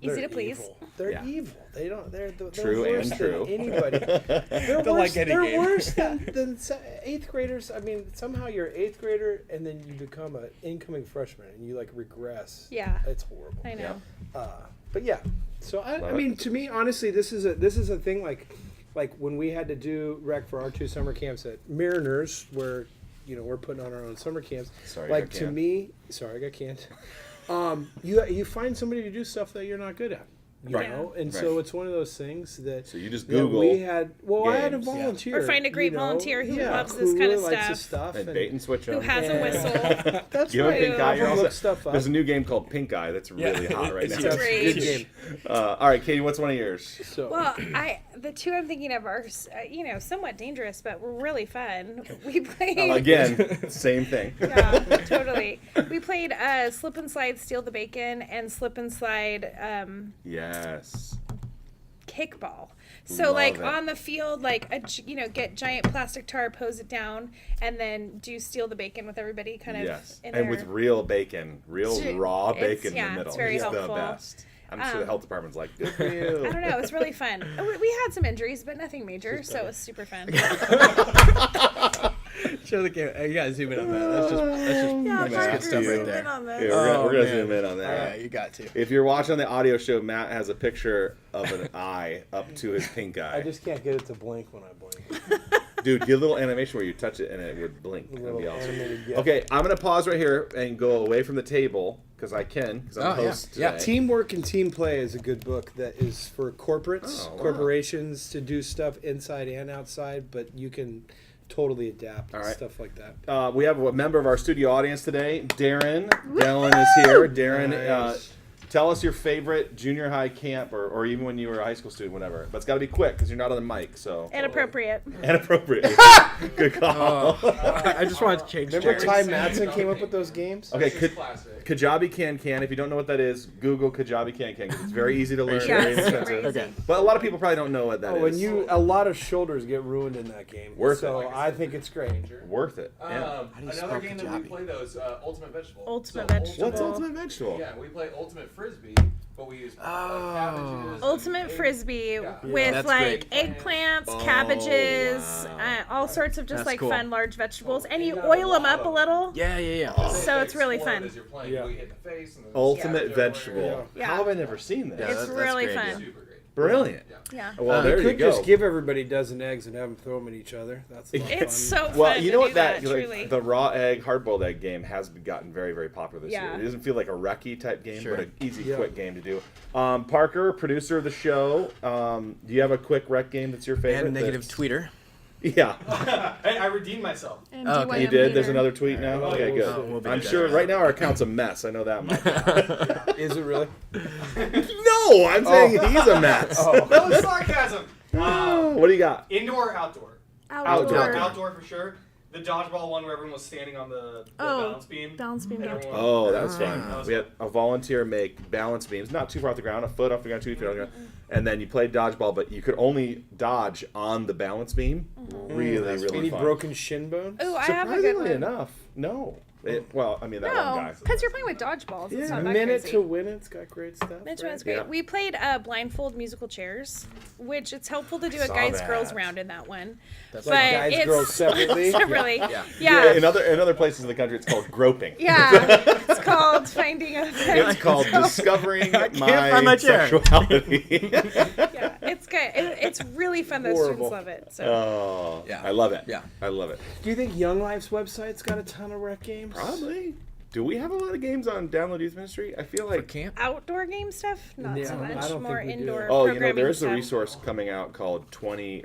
Easy they're to please. evil. They're Yeah. evil. They don't. They're True worse and true. than anybody. They're They're worse. like any They're game. worse than eighth graders. I mean, somehow you're an eighth grader, and then you become an incoming freshman, and you like regress. Yeah. It's horrible. I know. But yeah, so I Love mean, to me, honestly, this is a thing like when we had to do rec for our 2 summer camps at Mariners, where we're putting on our own summer camps. Sorry, you like got to canned. me, sorry, I got canned. You find somebody to do stuff that you're not good at. You Right. know, and Right. so it's one of those things that. So you just that Google we had. Well, I had a games. volunteer. Or find a great you know, volunteer who yeah, loves who this kind of really likes stuff. this stuff. and bait and switch Who them. has a And- whistle. That's You have a right. pink eye. You're I'll also, look stuff up. there's a new game called Pink Eye that's really hot right it's now. That's a Great. good game. All right, Katie, what's one of yours? So. Well, the two I'm thinking of are, somewhat dangerous, but were really fun. We played. Again, same thing. Yeah, totally. We played Slip and Slide, Steal the Bacon, and Slip and Slide Yes. Kickball. So, Love like, it. on the field, like, get giant plastic tarp, hose it down, and then do Steal the Bacon with everybody kind of Yes. in And there. with real bacon, real It's- raw it's- bacon in yeah, the middle. it's very It's helpful. the best. I'm sure the health department's like, good for you. I don't know. It was really fun. We had some injuries, but nothing major, so it was super fun. Show the camera. You gotta zoom in on that. That's just Yeah, good Parker, stuff right zoom there. in on this. Yeah, we're gonna man. zoom in on that. Yeah, you got to. If you're watching the audio show, Matt has a picture of an eye up to his pink eye. I just can't get it to blink when I blink. Dude, get a little animation where you touch it and it would blink. A That'd little be awesome. animated GIF. Okay, I'm gonna pause right here and go away from the table because I can, because I'm Oh, the yeah. host Yeah. today. Teamwork and Team Play is a good book that is for corporates, Oh, wow. corporations to do stuff inside and outside, but you can totally adapt All right. stuff like that. We have a member of our studio audience today, Darren. Dylan is here. Darren, Nice. tell us your favorite junior high camp, or even when you were a high school student, whatever. But it's got to be quick because you're not on the mic, so. Inappropriate. Inappropriate. Good call. I just wanted to change Remember chairs. Ty Madsen came up with those games? Okay, Kajabi Can. If you don't know what that is, Google Kajabi Can. 'Cause it's very easy to learn, Yeah, very super inexpensive. easy. Okay. But a lot of people probably don't know what that is. Oh, and a lot of shoulders get ruined in that game. Worth so it. I think it's great. Worth it. Yeah. do you spell Another game that we Kajabi? play though is Ultimate Vegetable. Ultimate So Vegetable. What's Ultimate Vegetable? Yeah, we play Ultimate Frisbee, but we use cabbages. Ultimate and egg- Frisbee Yeah. with That's like great. eggplants, Oh, cabbages, wow. all sorts of just That's like cool. fun large vegetables, and you You have a oil them lot up a of little. Yeah. So They it's really explode fun. As you're playing, Yeah. you hit the face and then Ultimate yeah. Vegetable. Yeah. How have I never seen this? Yeah, It's that's really great, fun. yeah. Super great. Brilliant. Yeah. Well, there you you could go. just give everybody a dozen eggs and have them throw them at each other. That's a lot of It's fun. so fun. Well, you to know do what that, truly. the raw egg, hard-boiled egg game has gotten very, very popular this Yeah. year. It doesn't feel like a recce type game, Sure. but an easy, Yeah. quick game to do. Parker, producer of the show, do you have a quick rec game that's your favorite? And negative that's- tweeter. Yeah, Hey, I redeemed myself. And Oh, do okay. one you of did. them There's later. another tweet now. Oh, Okay, we'll good. see. We'll be I'm good. sure right now our account's a mess. I know that much. Is it really? No, I'm saying he's a mess. That was sarcasm. What do you got? Indoor, outdoor. Outdoor. Outdoor for sure. The dodgeball one where everyone was standing on the balance beam. Balance beam, And yeah. everyone- Oh, that's fun. That was We had a volunteer make balance beams, not too far off the ground, a foot off the ground, 2 feet off the ground, and then you played dodgeball, but you could only dodge on the balance beam. Really, really Any fun. broken shin bones? Ooh, I have a good Surprisingly one. enough, no. Well, I mean that one No, guy. because you're playing with dodgeballs. It's Yeah. not that Minute crazy. to Win It's got great stuff. Minute to right? Win's great. Yeah. We played blindfold musical chairs, which it's helpful to do a saw guys that. girls round in that one. That's But Like guys, it's girls separately? separately. Yeah. Yeah. In other places in the country, it's called groping. Yeah, it's called finding a It's called discovering can't find my chair. sexuality. Yeah, it's good. It's really fun. Those Horrible. students love it. So Oh, Yeah. I love it. Yeah. I love it. Do you think Young Life's website's got a ton of rec games? Probably. Do we have a lot of games on Download Youth Ministry? I feel For like. camp. outdoor game stuff, not Yeah, so I much. don't More think we do. indoor. Oh, you know, programming there's a stuff. resource coming out called 20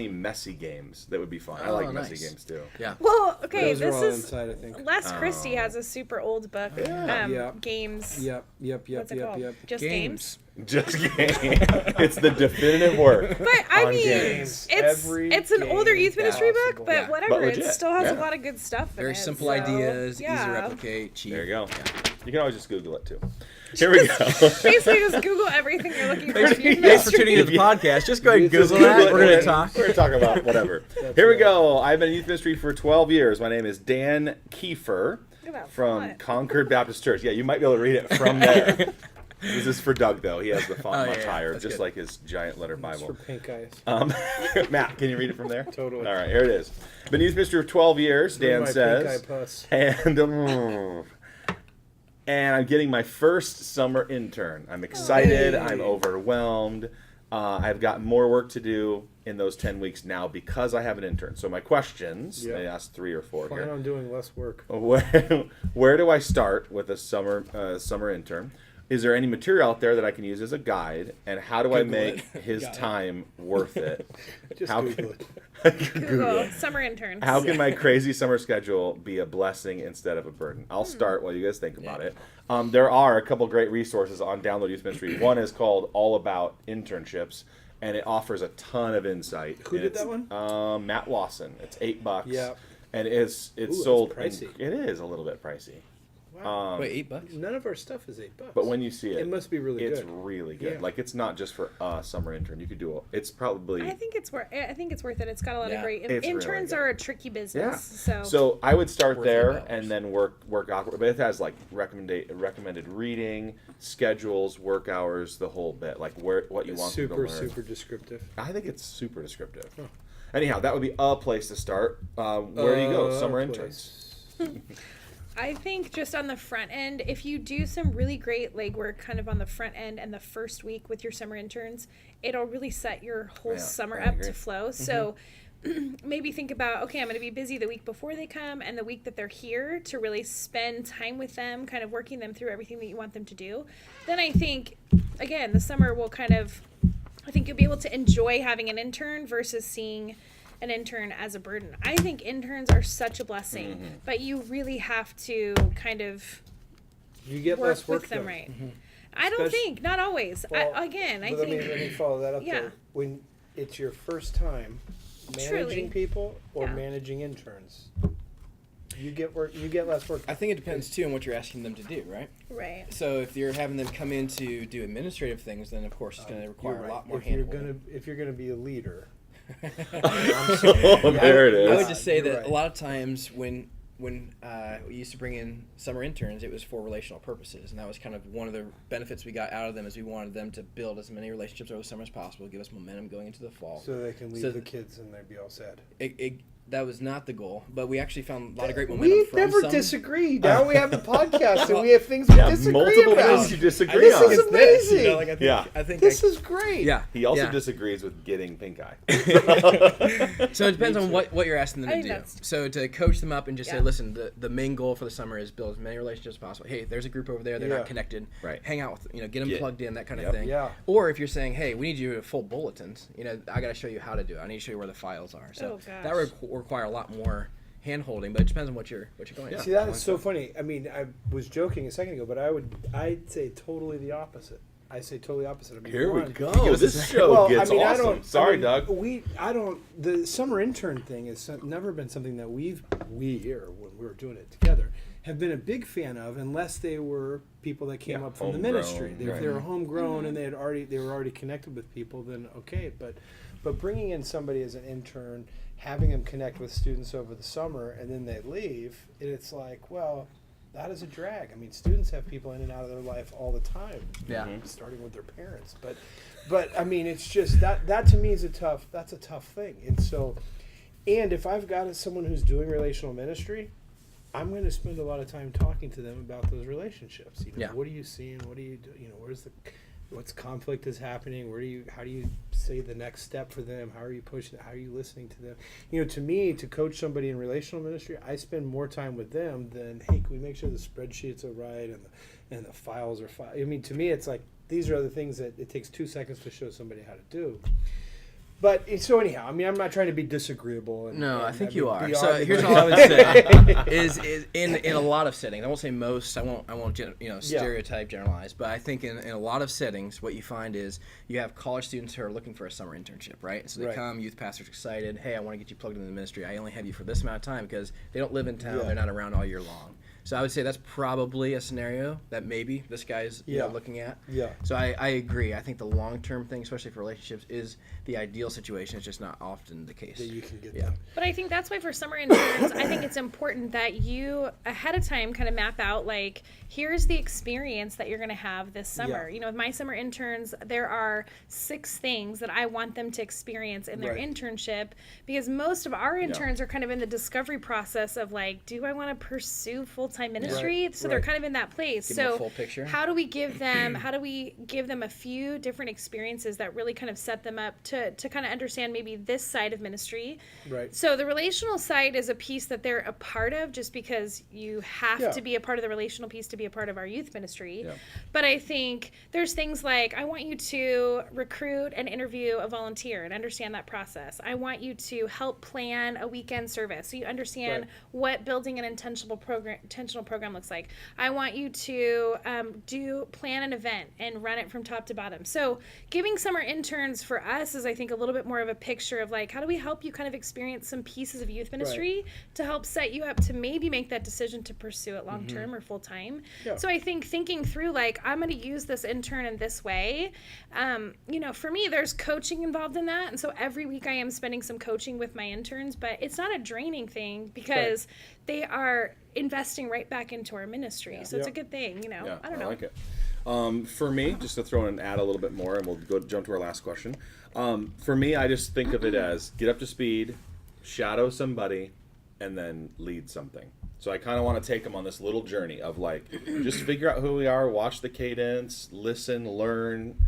messy games that would be fun. I like messy nice. games too. Yeah. Well, okay, Those are this all is inside, I think. Les Christie has a super old book. Yeah. Games. Yep. What's it called? Just games. Just game. It's the definitive work. But I on mean, games. it's an older game youth ministry book, possible. but Yeah. whatever. But it legit. still has a Yeah. lot of good stuff in Very it. simple so, ideas, easy to yeah. replicate, cheap. There you go. You can always just Google it too. Here we go. Basically, just Google everything you're looking for. Thanks for tuning into the podcast. Just go ahead and Just Google that. Google it. We're going to talk. We're going to talk about whatever. Here we go. I've been in youth ministry for 12 years. My name is Dan Kiefer Look at that from font. Concord Baptist Church. Yeah, you might be able to read it from there. This is for Doug, though. He has the font Oh, much yeah, higher, that's just good. like his giant letter It's for Bible. pink eyes. Matt, can you read it from there? Totally. All right, here it is. Been in youth ministry for 12 years, Dan My says. pink eye puss. And I'm getting my first summer intern. I'm excited. I'm overwhelmed. I've got more work to do in those 10 weeks now because I have an intern. So my questions, Yeah. I asked 3 or 4 Plan here. on doing less work. Where do I start with a summer intern? Is there any material out there that I can use as a guide? And how do I Google make it. his Got it. time worth it? Just How Google can- it. Google summer interns. How can my crazy summer schedule be a blessing instead of a burden? I'll start while you guys think about it. There are a couple great resources on Download Youth Ministry. One is called All About Internships, and it offers a ton of insight. Who And did it's, that one? Matt Lawson. It's $8. Yeah. And it's that's sold. pricey. It is a little bit pricey. Wow. Wait, $8? None of our stuff is $8. But when you see it, It must be really it's good. really good. Yeah. Like, it's not just for a summer intern. You could do it's probably. I think it's worth it. It's got a lot Yeah. of great. It's really Interns good. are a tricky business. Yeah. So So I would start Worth there $8. and then work outward. But it has like recommended reading, schedules, work hours, the whole bit. Like what you It's want them to learn. super descriptive. I think it's super descriptive. Anyhow, that would be a place to start. Where do you go? Summer interns. I think just on the front end, if you do some really great legwork kind of on the front end and the first week with your summer interns, it'll really set your whole Yeah, summer I up agree. to flow. So maybe think about, okay, I'm going to be busy the week before they come and the week that they're here to really spend time with them, kind of working them through everything that you want them to do. Then I think, again, the summer will I think you'll be able to enjoy having an intern versus seeing an intern as a burden. I think interns are such a blessing, but you really have to kind of You get work less work with them done. right. I don't Especially- think, not always. Well, I But think let me follow that up Yeah. there. When it's your first time managing Truly. people or Yeah. managing interns, you get less work. I think it depends, too, on what you're asking them to do, right? right. So if you're having them come in to do administrative things, then, of course, it's going to require You're right. a lot more if you're hand-holding. gonna be a leader. Oh, there it is. I would just say You're that right. a lot of times when we used to bring in summer interns, it was for relational purposes, and that was kind of one of the benefits we got out of them, is we wanted them to build as many relationships over the summer as possible, give us momentum going into the fall. So they can leave So the kids and they'd be all sad. That was not the goal, but we actually found a lot of great momentum We from never some. disagree. Now we have the podcast and we have things we Yeah, disagree multiple about. things you disagree This on. is It's this, you know, amazing. like, I think, Yeah. I think This is great. yeah. He also yeah. disagrees with getting pink eye. So it depends on what you're asking them I to think do. that's- So to coach them up and just say, Yeah. listen, the main goal for the summer is build as many relationships as possible. Hey, there's a group over there, they're Yeah. not connected. Right. Hang out with, get them Get- plugged in, that kind Yep. of thing. Yeah. Or if you're saying, hey, we need you to full bulletins, I got to show you how to do it. I need to show you where the files are. So Oh, gosh. that would require a lot more hand holding, but it depends on what you're going. Yeah. See, that is so funny. I mean, I was joking a second ago, but I'd say totally the opposite. I say totally opposite. I mean, Here we one, go. Give us a This second. show Well, gets I mean, awesome. Sorry, Doug. The summer intern thing has never been something that we here, when we were doing it together, have been a big fan of, unless they were people that came Yeah, up from the homegrown, ministry. If right. they were homegrown and they were already connected with people, then okay. But bringing in somebody as an intern, having them connect with students over the summer, and then they leave, and it's like, well, that is a drag. I mean, students have people in and out of their life all the time. Yeah. Starting with their parents, but I mean, it's just that to me is a tough thing. And so, and if I've got someone who's doing relational ministry, I'm going to spend a lot of time talking to them about those relationships. Yeah. What are you seeing? What are you doing? Where's the what's conflict is happening, how do you say the next step for them, how are you pushing it, how are you listening to them? To me, to coach somebody in relational ministry, I spend more time with them than, hey, can we make sure the spreadsheets are right and the files are I mean, to me, it's like these are the things that it takes 2 seconds to show somebody how to do. But so anyhow, I mean, I'm not trying to be disagreeable. I think you are. So here's all I would say is in a lot of settings. I won't say most. I won't stereotype, generalize. But I think in a lot of settings, what you find is you have college students who are looking for a summer internship, right? So they come, youth pastors excited. Hey, I want to get you plugged into the ministry. I only have you for this amount of time because they don't live in town. They're not around all year long. So I would say that's probably a scenario that maybe this guy's looking at. Yeah. So I agree. I think the long-term thing, especially for relationships, is the ideal situation. It's just not often the case. That you can get them. But I think that's why for summer interns, I think it's important that you ahead of time kind of map out, like, here's the experience that you're going to have this summer. With my summer interns, there are 6 things that I want them to experience in their internship, because most of our interns are kind of in the discovery process of, like, do I want to pursue full-time ministry? So they're kind of in that place. Give them a full picture. How do we give them a few different experiences that really kind of set them up to kind of understand maybe this side of ministry? Right. So the relational side is a piece that they're a part of, just because you have to be a part of the relational piece to be a part of our youth ministry. Yeah. But I think there's things like, I want you to recruit and interview a volunteer and understand that process. I want you to help plan a weekend service so you understand what building an intentional program looks like. I want you to plan an event and run it from top to bottom. So giving summer interns for us is, I think, a little bit more of a picture of, like, how do we help you kind of experience some pieces of youth ministry to help set you up to maybe make that decision to pursue it long term or full time. Yeah. So I think thinking through, like, I'm going to use this intern in this way. For me, there's coaching involved in that, and so every week I am spending some coaching with my interns, but it's not a draining thing because they are investing right back into our ministry. So it's a good thing, I don't know. I like it. For me, just to throw in and add a little bit more, and we'll jump to our last question. For me, I just think of it as get up to speed, shadow somebody, and then lead something. So I kind of want to take them on this little journey of, like, just figure out who we are, watch the cadence, listen, learn,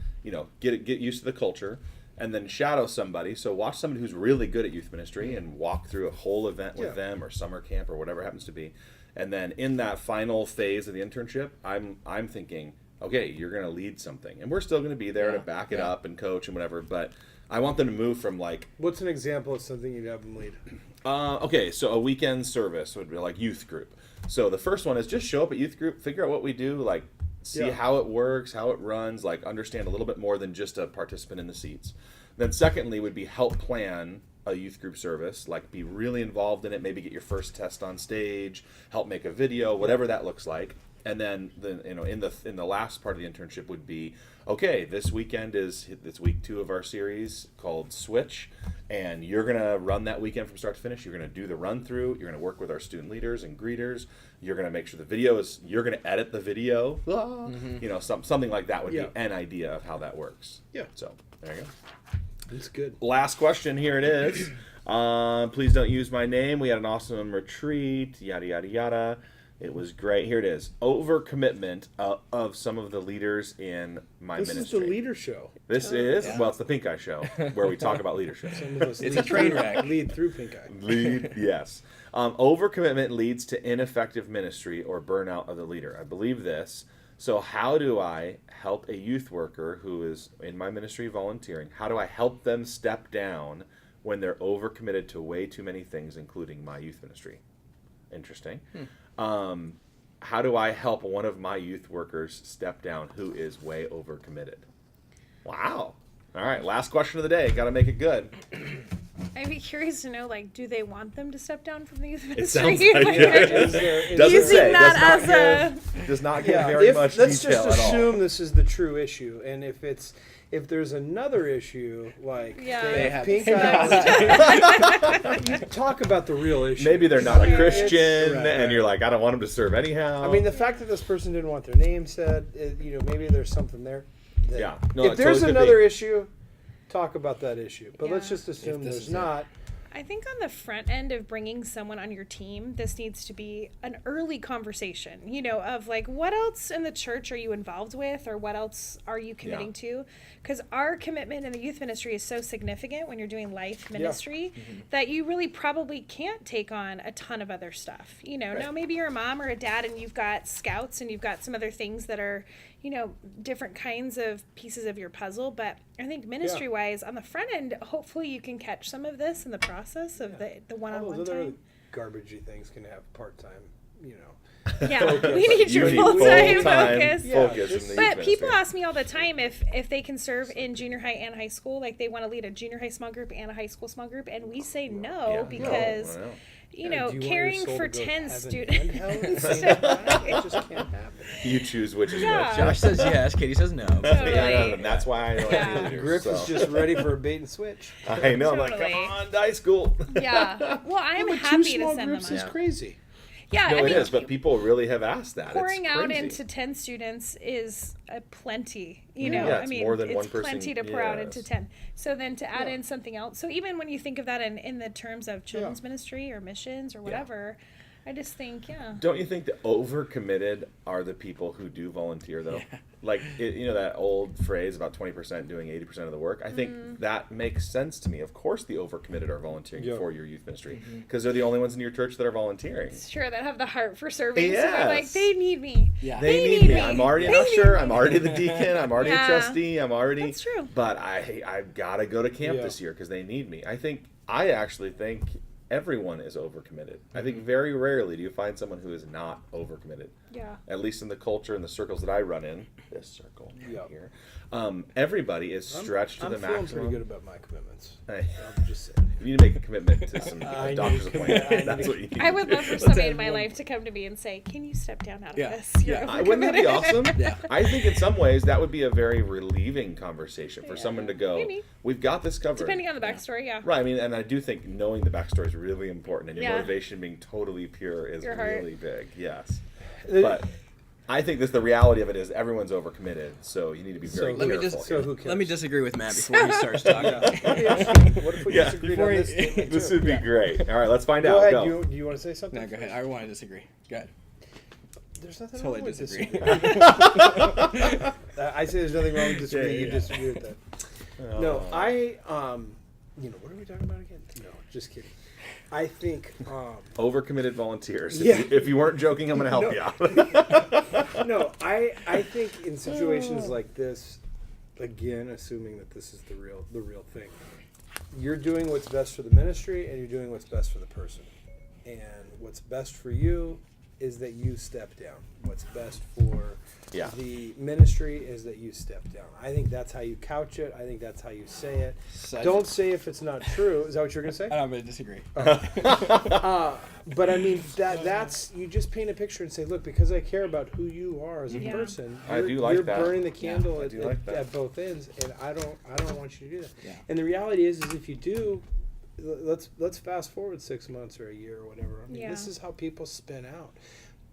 get used to the culture, and then shadow somebody. So watch somebody who's really good at youth ministry and walk through a whole event with them, or summer camp, or whatever it happens to be. And then in that final phase of the internship, I'm thinking, okay, you're going to lead something, and we're still going to be there to back it up and coach and whatever. But I want them to move from, like, what's an example of something you'd have them lead? Okay, so a weekend service would be like youth group. So the first one is just show up at youth group, figure out what we do, like, see how it works, how it runs, like, understand a little bit more than just a participant in the seats. Then secondly would be help plan a youth group service, like, be really involved in it, maybe get your first test on stage, help make a video, whatever that looks like. And then in the last part of the internship would be, okay, this weekend is week 2 of our series called Switch, and you're gonna run that weekend from start to finish. You're gonna do the run through. You're gonna work with our student leaders and greeters. You're gonna make sure the video is. You're gonna edit the video. Something like that would be an idea of how that works. Yeah. So there you go. That's good. Last question. Here it is. Please don't use my name. We had an awesome retreat. Yada yada yada. It was great. Here it is. Overcommitment of some of the leaders in my ministry. This is the leader show. This is? Yeah. Well, it's the Pink Eye Show, where we talk about leadership. It's a train wreck. Lead through Pink Eye. Yes. Overcommitment leads to ineffective ministry or burnout of the leader. I believe this. So how do I help a youth worker who is in my ministry volunteering? How do I help them step down when they're overcommitted to way too many things, including my youth ministry? Interesting. How do I help one of my youth workers step down who is way overcommitted? Wow. All right, last question of the day. Got to make it good. I'd be curious to know, like, do they want them to step down from the youth ministry? It sounds like it. Doesn't say. Does not give very much detail let's just assume this is the true issue, and if there's another issue, like they have pink eyes, you talk about the real issue. Maybe they're not a Christian, and you're like, I don't want them to serve anyhow. I mean, the fact that this person didn't want their name said, maybe there's something there. No, if there's another issue, talk about that issue. But let's just assume there's not. I think on the front end of bringing someone on your team, this needs to be an early conversation, of like, what else in the church are you involved with, or what else are you committing to? Because our commitment in the youth ministry is so significant when you're doing life ministry that you really probably can't take on a ton of other stuff. Now maybe you're a mom or a dad and you've got scouts and you've got some other things that are, different kinds of pieces of your puzzle. But I think ministry wise, on the front end, hopefully you can catch some of this in the process of the one-on-one time. Garbagey things can have part-time, Yeah, we need your full-time focus. Focus in the But youth people ministry. ask me all the time if they can serve in junior high and high school, like they want to lead a junior high small group and a high school small group, and we say no because No. Do you want your caring soul for to go to 10 heaven students. and hell at the same time? It just can't happen. You choose which is Yeah. which. Josh says yes. Katie says no. Totally. Yeah, that's why I know Yeah. leaders, Griff so. is just ready for a bait and switch. I know. I'm like, Totally. come on, high school. Yeah. Well, I'm But happy two to small send them groups is out. crazy. Yeah, No, I it mean, is, but people really have asked that. pouring it's out crazy. into 10 students is a plenty, Yeah, I it's mean, more than it's one person, plenty to pour out yes. into 10. So then to add in something else. So even when you think of that in the terms of children's ministry or missions or whatever, I just think, Don't you think the overcommitted are the people who do volunteer, though? Like, that old phrase about 20% doing 80% of the work? I think that makes sense to me. Of course the overcommitted are volunteering for your youth ministry because they're the only ones in your church that are volunteering. sure, that have the heart for serving. So they're like, Yes. they need me. Yeah. They need me. I'm already an They usher. need I'm me. already the deacon. I'm already a Yeah. trustee. I'm already. That's true. But I've got to go to camp this year because they need me. I actually think everyone is overcommitted. I think very rarely do you find someone who is not overcommitted. Yeah. At least in the culture and the circles that I run in, this circle here, everybody is stretched to the I'm feeling maximum. pretty good about my commitments. Hey, I'll just say. you need to make a commitment to some I need doctor's to commit. appointment. That's what you need. I would to do. love for somebody in my life to come to me and say, can you step down out of this? You're Wouldn't that be overcommitted." awesome? Yeah. I think in some ways that would be a very relieving conversation for someone to go, Maybe. we've got this covered. Depending on the backstory, yeah. Right, I mean, and I do think knowing the backstory is really important, and your Yeah. motivation being totally pure is Your heart. really big. Yes, but I think the reality of it is everyone's overcommitted, so you need to be very So let me careful. just- So who cares? Let me disagree with Matt before he starts talking. What if we Yeah. disagreed Before on he- this statement This too? would be great. All right, let's find Go out. ahead. Go. Do you want to say something? No, go ahead. I want to disagree. Go ahead. There's nothing Totally wrong with disagree. disagreeing. I say there's nothing wrong with disagreeing. You disagree with that. No, what are we talking about again? No, just kidding. I think Overcommitted volunteers. Yeah. If you weren't joking, I'm going to help you out. no, I think in situations like this, again, assuming that this is the real thing, you're doing what's best for the ministry and you're doing what's best for the person. And what's best for you is that you step down. What's best for the ministry is that you step down. I think that's how you couch it. I think that's how you say it. Don't say if it's not true. Is that what you're going to say? I'm going to disagree. But I mean, that's you just paint a picture and say, look, because I care about who you are as a Yeah. person, I do like you're that. burning the candle I at, do like that. at both ends, and I don't want you to do that. Yeah. And the reality is if you do, let's fast forward 6 months or a year or whatever. I mean, this is how people spin out.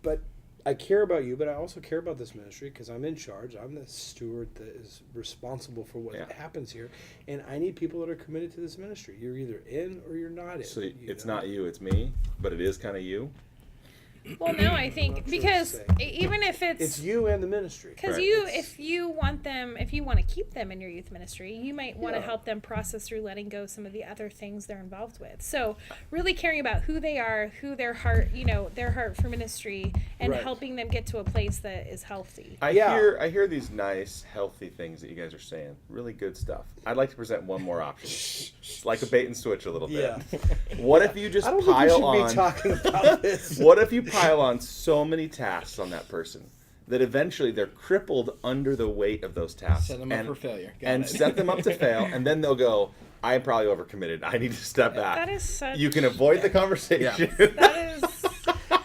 But I care about you, but I also care about this ministry because I'm in charge. I'm the steward that is responsible for what happens here, and I need people that are committed to this ministry. You're either in or you're not in. So it's not you, it's me, but it is kind of you. Well, no, I think Not sure because to say. even if It's you and the ministry. because Right. if you want to keep them in your youth ministry, you might want to help them process through letting go some of the other things they're involved with. So really caring about who they are, who their heart for ministry, and Right. helping them get to a place that is healthy. I hear these nice, healthy things that you guys are saying. Really good stuff. I'd like to present one more option. It's like a bait and switch a little bit. Yeah. What if you just I don't think we pile should on? be talking about this. What if you pile on so many tasks on that person that eventually they're crippled under the weight of those tasks? Set them up for failure. Got and it. set them up to fail, and then they'll go, I'm probably overcommitted. I need to step back. That is such. You can avoid the conversation. That is.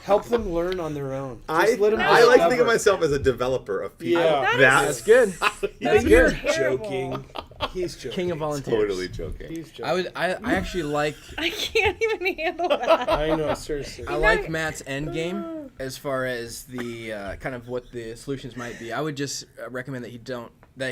Help them learn on their own. I Just let them like to think of discover. myself as a developer of people. Yeah. That's good. That's You're terrible. joking. He's joking. King of volunteers. Totally joking. He's joking. I actually like I can't even handle that. I know, seriously. I like Matt's end game as far as the kind of what the solutions might be, I would just recommend that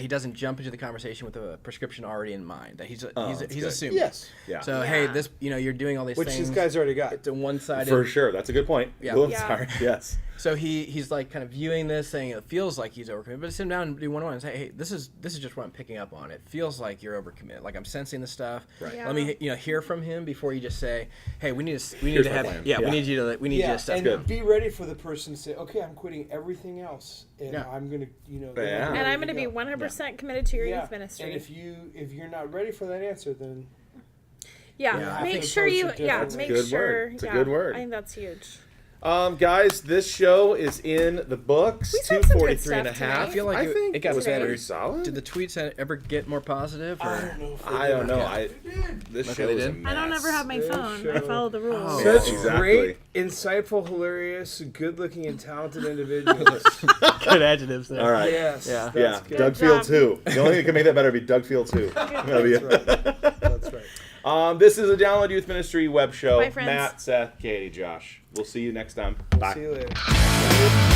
he doesn't jump into the conversation with a prescription already in mind. That he's good. assuming. Yes. Yeah. So Yeah. hey, this you're doing all these Which things. these guys already got. It's a one-sided. For sure. That's a good point. Yeah. Oops, Yeah. sorry. Yes. So he's like kind of viewing this, saying it feels like he's overcommitted. But sit him down and do one-on-one and say, hey, this is just what I'm picking up on. It feels like you're overcommitted. Like I'm sensing the stuff. Right. Yeah. Let me hear from him before you just say, hey, we need Here's to my have plan. yeah, Yeah. we need you to step and down. be ready for the person to say, okay, I'm quitting everything else, and Yeah. I'm gonna, Yeah. And I'm going to be 100% committed to your youth ministry. And if you're not ready for that answer, then Yeah, I make think sure approach you it differently. That's a make good sure word. It's a good word. I think that's huge. Guys, this show is in the books. We said some good 243 and a stuff half. tonight. I feel like think it got was better. pretty solid. Did the tweets ever get more positive? Or? I don't know. If I don't know. Yeah. This Okay, show they is a did? mess. I don't ever have my Good phone. show. I follow the rules. Oh. Such Exactly. great, insightful, hilarious, good-looking, and talented individuals. Good adjectives there. All right. Yes. Yeah. That's Yeah, good. Doug Field 2. The only thing that can make that better would be Doug Field 2. That'll be That's right. This is a Download Youth Ministry web show. Bye, friends. Matt, Seth, Katie, Josh. We'll see you next time. Bye. See you later.